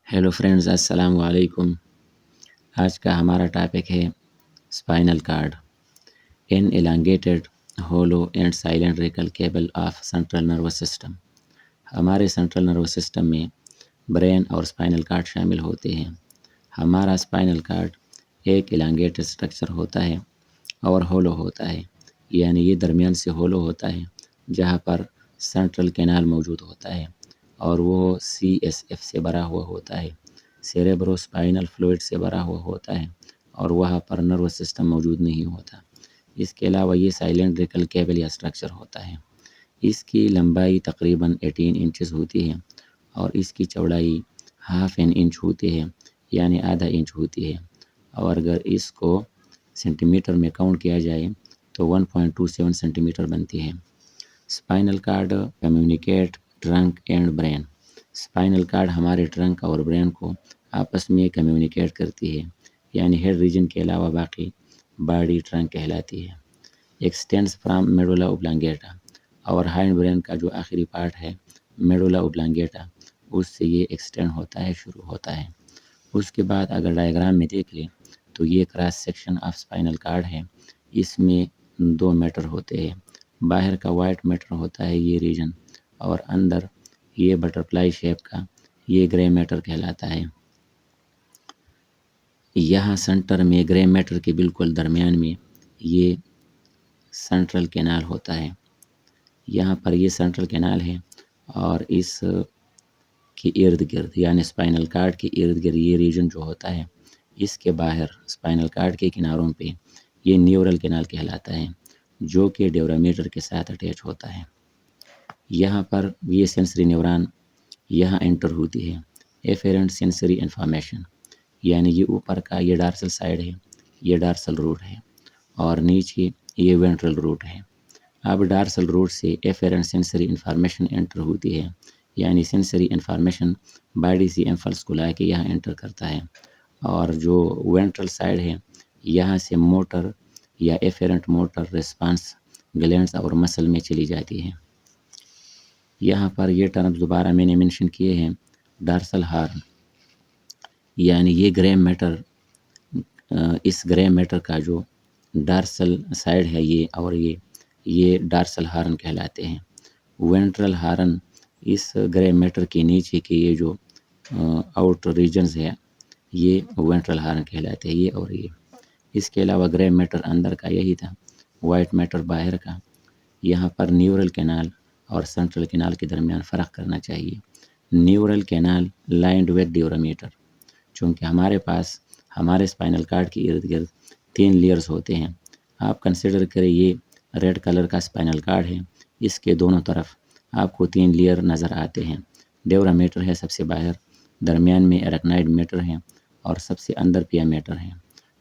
Hello friends, अस्सलाम वालेकुम। आज का हमारा टॉपिक है spinal cord, an elongated hollow and cylindrical cable of central nervous system. हमारे सेंट्रल नर्वस सिस्टम में ब्रेन और स्पाइनल कार्ड शामिल होते हैं। हमारा स्पाइनल कार्ड एक एलांगेटेड स्ट्रक्चर होता है और होलो होता है, यानी ये दरमियान से होलो होता है जहाँ पर सेंट्रल कैनाल मौजूद होता है और वो CSF से भरा हुआ होता है, सेरेब्रोस्पाइनल फ्लूइड से भरा हुआ होता है और वहाँ पर नर्वस सिस्टम मौजूद नहीं होता। इसके अलावा ये साइलेंड्रिकल केबल या स्ट्रक्चर होता है। इसकी लंबाई तकरीबन 18 इंचेस होती है और इसकी चौड़ाई हाफ एन इंच होती है, यानी आधा इंच होती है। और अगर इसको सेंटीमीटर में काउंट किया जाए तो 1.27 सेंटीमीटर बनती है। Spinal card communicate trunk and brain. Spinal cord हमारे ट्रंक और ब्रेन को आपस में कम्युनिकेट करती है, यानी हेड रीजन के अलावा बाकी बॉडी ट्रंक कहलाती है। एक्सटेंड्स फ्रॉम मेडुला ओब्लांगेटा, और हाइंड ब्रेन का जो आखिरी पार्ट है मेडुला ओब्लांगेटा, उससे ये एक्सटेंड होता है, शुरू होता है। उसके बाद अगर डायग्राम में देख लें तो ये cross section of spinal cord है। इसमें दो मैटर होते हैं, बाहर का वाइट मैटर होता है ये रीजन, और अंदर ये बटरफ्लाई शेप का ये ग्रे मैटर कहलाता है। यहाँ सेंटर में ग्रे मैटर के बिल्कुल दरमियान में ये सेंट्रल कैनाल होता है। यहाँ पर ये सेंट्रल कैनाल है और इस के इर्द गिर्द, यानी स्पाइनल कार्ड के इर्द गिर्द ये रीजन जो होता है, इसके बाहर स्पाइनल कार्ड के किनारों पे ये न्यूरल कैनाल कहलाता है, जो कि ड्यूरामीटर के साथ अटैच होता है। यहाँ पर ये सेंसरी न्यूरॉन यहाँ एंटर होती है। एफेरेंट सेंसरी इन्फॉर्मेशन, यानी ये ऊपर का ये डार्सल साइड है, ये डार्सल रूट है, और नीचे ये वेंट्रल रूट है। अब डार्सल रूट से एफेरेंट सेंसरी इन्फॉर्मेशन एंटर होती है, यानी सेंसरी इन्फॉर्मेशन बॉडी से इम्पल्स को ला के यहाँ एंटर करता है, और जो वेंट्रल साइड है यहाँ से मोटर या एफेरेंट मोटर रिस्पांस ग्लैंड्स और मसल में चली जाती है। यहाँ पर ये टर्म्स दोबारा मैंने मेंशन किए हैं। डार्सल हॉर्न, यानी ये ग्रे मैटर, इस ग्रे मैटर का जो डार्सल साइड है ये, और ये डार्सल हॉर्न कहलाते हैं। वेंट्रल हॉर्न इस ग्रे मैटर के नीचे के ये जो आउटर रीजन्स है ये वेंट्रल हॉर्न कहलाते हैं, ये और ये। इसके अलावा ग्रे मैटर अंदर का यही था, वाइट मैटर बाहर का। यहाँ पर न्यूरल कैनाल और सेंट्रल कैनाल के दरमियान फ़र्क करना चाहिए। Neural canal lined with dura mater, चूँकि हमारे पास हमारे स्पाइनल कार्ड के इर्द गिर्द 3 लेयर्स होते हैं। आप कंसिडर करें ये रेड कलर का स्पाइनल कार्ड है, इसके दोनों तरफ आपको 3 लेयर नज़र आते हैं। ड्यूरामीटर है सबसे बाहर, दरमियान में एराक्नाइड मैटर है और सबसे अंदर पिया मैटर है।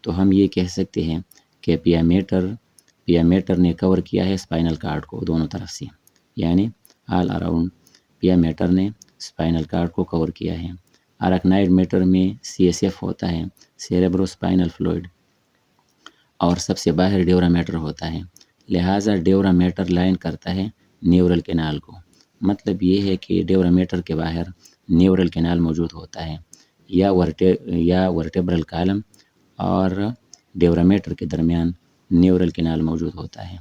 तो हम ये कह सकते हैं कि पिया मैटर ने कवर किया है स्पाइनल कार्ड को दोनों तरफ से, यानी ऑल अराउंड पिया मैटर ने स्पाइनल कार्ड को कवर किया है। अराक्नाइड मैटर में CSF होता है, सेरेब्रोस्पाइनल फ्लूइड, और सबसे बाहर ड्यूरा मैटर होता है। लिहाजा ड्यूरा मैटर लाइन करता है न्यूरल कैनाल को। मतलब ये है कि ड्यूरा मैटर के बाहर न्यूरल कैनाल मौजूद होता है, या वर्टेब्रल कॉलम और ड्यूरा मैटर के दरमियान न्यूरल कैनाल मौजूद होता है।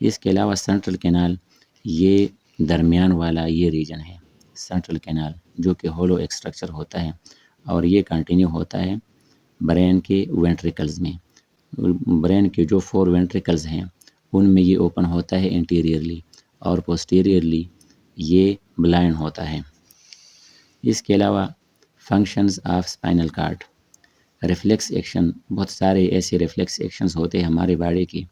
इसके अलावा सेंट्रल कैनाल, ये दरमियान वाला ये रीजन है सेंट्रल कैनाल, जो कि होलो एक स्ट्रक्चर होता है और ये कंटिन्यू होता है ब्रेन के वेंट्रिकल्स में। ब्रेन के जो 4 वेंट्रिकल्स हैं उनमें ये ओपन होता है इंटीरियरली, और पोस्टीरियरली ये ब्लाइंड होता है। इसके अलावा functions of spinal cord, reflex action, बहुत सारे ऐसे रिफ्लेक्स एक्शंस होते हैं हमारे बॉडी के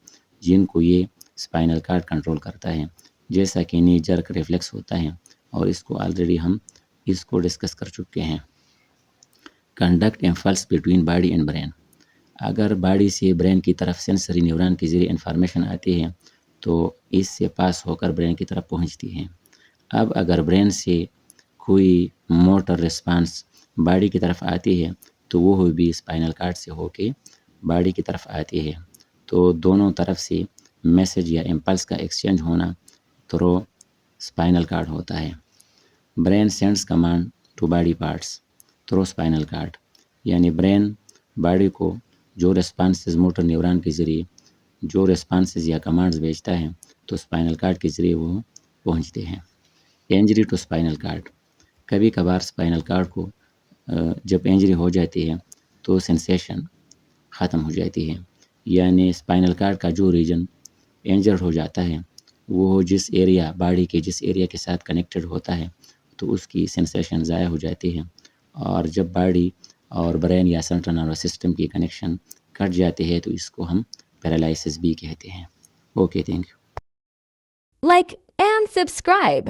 जिनको ये स्पाइनल कार्ड कंट्रोल करता है, जैसा कि नी जर्क रिफ्लेक्स होता है, और इसको ऑलरेडी हम इसको डिस्कस कर चुके हैं। Conduct impulse between body and brain, अगर बॉडी से ब्रेन की तरफ सेंसरी न्यूरॉन के ज़रिए इन्फॉर्मेशन आती है तो इससे पास होकर ब्रेन की तरफ पहुंचती है। अब अगर ब्रेन से कोई मोटर रिस्पांस बॉडी की तरफ आती है तो वो भी स्पाइनल कार्ड से होके बॉडी की तरफ आती है। तो दोनों तरफ से मैसेज या इम्पल्स का एक्सचेंज होना थ्रू स्पाइनल कार्ड होता है। Brain sends command to body parts, through spinal cord, یعنی برین باڈی کو جو ریسپانسز موٹر نیوران کے ذریعے جو ریسپانسز یا کمانڈز بھیجتا ہے تو اسپائنل کارڈ کے ذریعے وہ پہنچتے ہیں۔ انجری ٹو اسپائنل کارڈ، کبھی کبھار اسپائنل کارڈ کو جب انجری ہو جاتی ہے تو سینسیشن ختم ہو جاتی ہے، یعنی اسپائنل کارڈ کا جو ریجن انجرڈ ہو جاتا ہے وہ جس ایریا باڈی کے جس ایریا کے ساتھ کنیکٹڈ ہوتا ہے تو اس کی سینسیشن ضائع ہو جاتی ہے، اور جب باڈی اور برین یا سینٹرل نروس سسٹم کی کنیکشن کٹ جاتی ہے تو اس کو ہم پیرالائسس بھی کہتے ہیں۔ Okay, thank you. Like and subscribe.